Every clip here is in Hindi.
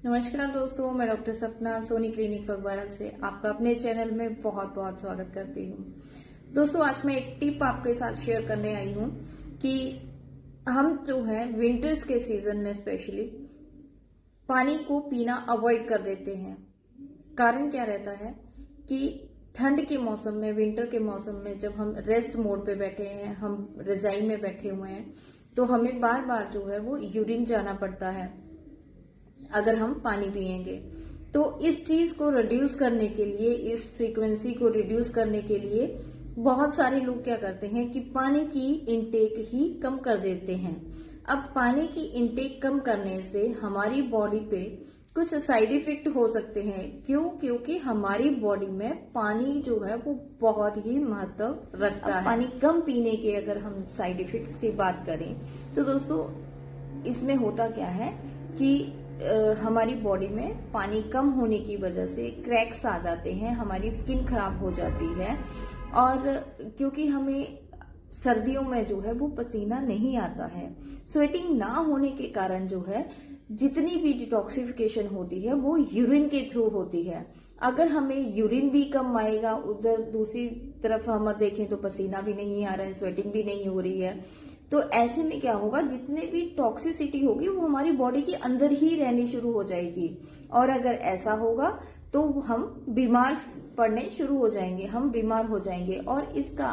नमस्कार दोस्तों, मैं डॉक्टर सपना सोनी क्लिनिक फगवाड़ा से आपका अपने चैनल में बहुत बहुत स्वागत करती हूँ। दोस्तों, आज मैं एक टिप आपके साथ शेयर करने आई हूँ कि हम जो है विंटर्स के सीजन में स्पेशली पानी को पीना अवॉइड कर देते हैं। कारण क्या रहता है कि ठंड के मौसम में, विंटर के मौसम में जब हम रेस्ट मोड पे बैठे हैं, हम रजाई में बैठे हुए हैं, तो हमें बार बार जो है वो यूरिन जाना पड़ता है अगर हम पानी पिएंगे। तो इस चीज को रिड्यूस करने के लिए, इस फ्रीक्वेंसी को रिड्यूस करने के लिए बहुत सारे लोग क्या करते हैं कि पानी की इनटेक ही कम कर देते हैं। अब पानी की इनटेक कम करने से हमारी बॉडी पे कुछ साइड इफेक्ट हो सकते हैं। क्यों? क्योंकि हमारी बॉडी में पानी जो है वो बहुत ही महत्व रखता है। पानी कम पीने के अगर हम साइड इफेक्ट्स की बात करें तो दोस्तों, इसमें होता क्या है कि हमारी बॉडी में पानी कम होने की वजह से क्रैक्स आ जाते हैं, हमारी स्किन खराब हो जाती है। और क्योंकि हमें सर्दियों में जो है वो पसीना नहीं आता है, स्वेटिंग ना होने के कारण जो है जितनी भी डिटॉक्सिफिकेशन होती है वो यूरिन के थ्रू होती है। अगर हमें यूरिन भी कम आएगा, उधर दूसरी तरफ हम देखें तो पसीना भी नहीं आ रहा है, स्वेटिंग भी नहीं हो रही है, तो ऐसे में क्या होगा, जितने भी टॉक्सिसिटी होगी वो हमारी बॉडी के अंदर ही रहनी शुरू हो जाएगी। और अगर ऐसा होगा तो हम बीमार पड़ने शुरू हो जाएंगे, हम बीमार हो जाएंगे। और इसका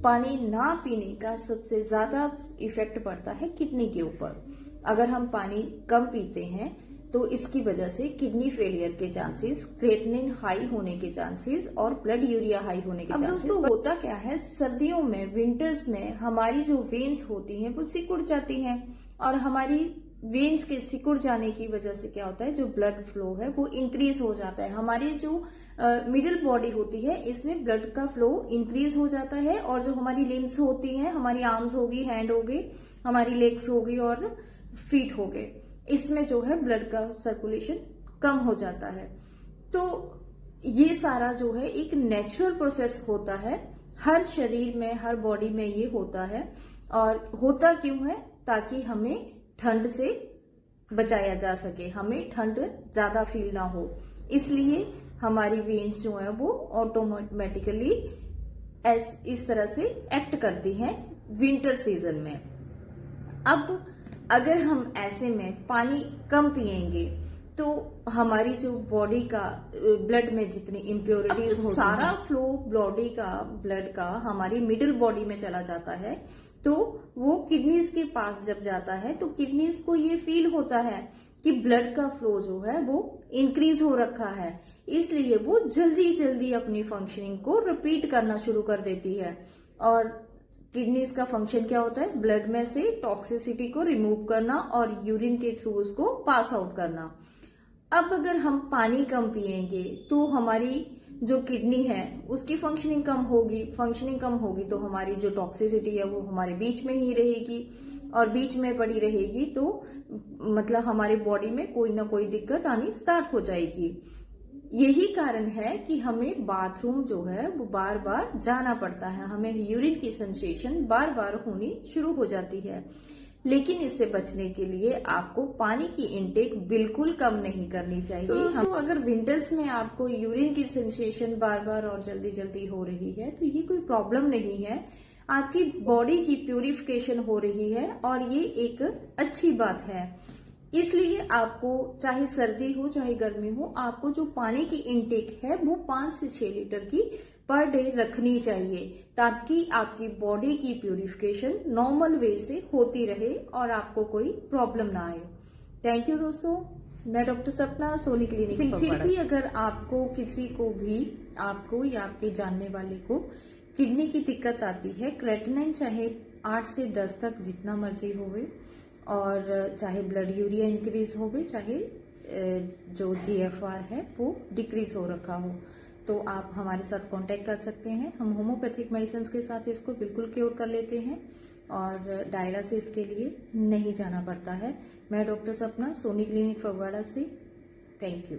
पानी ना पीने का सबसे ज्यादा इफेक्ट पड़ता है किडनी के ऊपर। अगर हम पानी कम पीते हैं तो इसकी वजह से किडनी फेलियर के चांसेस, क्रिएटिनिन हाई होने के चांसेस और ब्लड यूरिया हाई होने के चांसेस। दोस्तों, होता क्या है, सर्दियों में, विंटर्स में हमारी जो वेन्स होती हैं वो सिकुड़ जाती हैं। और हमारी वेन्स के सिकुड़ जाने की वजह से क्या होता है, जो ब्लड फ्लो है वो इंक्रीज हो जाता है। हमारी जो मिडिल बॉडी होती है इसमें ब्लड का फ्लो इंक्रीज हो जाता है। और जो हमारी लिम्स होती हैं, हमारी आर्म्स होगी, हैंड हो गई, हमारी लेग्स होगी और फीट हो गए, इसमें जो है ब्लड का सर्कुलेशन कम हो जाता है। तो ये सारा जो है एक नेचुरल प्रोसेस होता है, हर शरीर में, हर बॉडी में ये होता है। और होता क्यों है? ताकि हमें ठंड से बचाया जा सके, हमें ठंड ज्यादा फील ना हो। इसलिए हमारी वेन्स जो है वो ऑटोमेटिकली इस तरह से एक्ट करती हैं विंटर सीजन में। अब अगर हम ऐसे में पानी कम पिएंगे तो हमारी जो बॉडी का ब्लड में जितनी इम्प्योरिटीज होती हैं, सारा फ्लो बॉडी का, ब्लड का हमारी मिडिल बॉडी में चला जाता है। तो वो किडनीज के पास जब जाता है तो किडनीज को ये फील होता है कि ब्लड का फ्लो जो है वो इंक्रीज हो रखा है, इसलिए वो जल्दी जल्दी अपनी फंक्शनिंग को रिपीट करना शुरू कर देती है। और किडनीज का फंक्शन क्या होता है? ब्लड में से टॉक्सिसिटी को रिमूव करना और यूरिन के थ्रू उसको पास आउट करना। अब अगर हम पानी कम पिएंगे तो हमारी जो किडनी है उसकी फंक्शनिंग कम होगी तो हमारी जो टॉक्सिसिटी है वो हमारे बीच में ही रहेगी, और बीच में पड़ी रहेगी तो मतलब हमारी बॉडी में कोई ना कोई दिक्कत आनी स्टार्ट हो जाएगी। यही कारण है कि हमें बाथरूम जो है वो बार बार जाना पड़ता है, हमें यूरिन की सेंसेशन बार बार होनी शुरू हो जाती है। लेकिन इससे बचने के लिए आपको पानी की इनटेक बिल्कुल कम नहीं करनी चाहिए। तो दोस्तों, अगर विंटर्स में आपको यूरिन की सेंसेशन बार बार और जल्दी जल्दी हो रही है तो ये कोई प्रॉब्लम नहीं है, आपकी बॉडी की प्यूरिफिकेशन हो रही है और ये एक अच्छी बात है। इसलिए आपको चाहे सर्दी हो चाहे गर्मी हो, आपको जो पानी की इनटेक है वो 5 से 6 लीटर की पर डे रखनी चाहिए, ताकि आपकी बॉडी की प्यूरिफिकेशन नॉर्मल वे से होती रहे और आपको कोई प्रॉब्लम ना आए। थैंक यू दोस्तों, मैं डॉक्टर सपना सोनी क्लिनिक। फिर भी अगर आपको किसी को भी, आपको या आपके जानने वाले को किडनी की दिक्कत आती है, क्रिएटिनिन चाहे 8 से 10 तक जितना मर्जी होवे, और चाहे ब्लड यूरिया इंक्रीज होवे, चाहे जो GFR है वो डिक्रीज हो रखा हो, तो आप हमारे साथ कांटेक्ट कर सकते हैं। हम होम्योपैथिक मेडिसिन के साथ इसको बिल्कुल क्योर कर लेते हैं और डायलिसिस के लिए नहीं जाना पड़ता है। मैं डॉक्टर सपना सोनी क्लिनिक फगवाड़ा से। Thank you.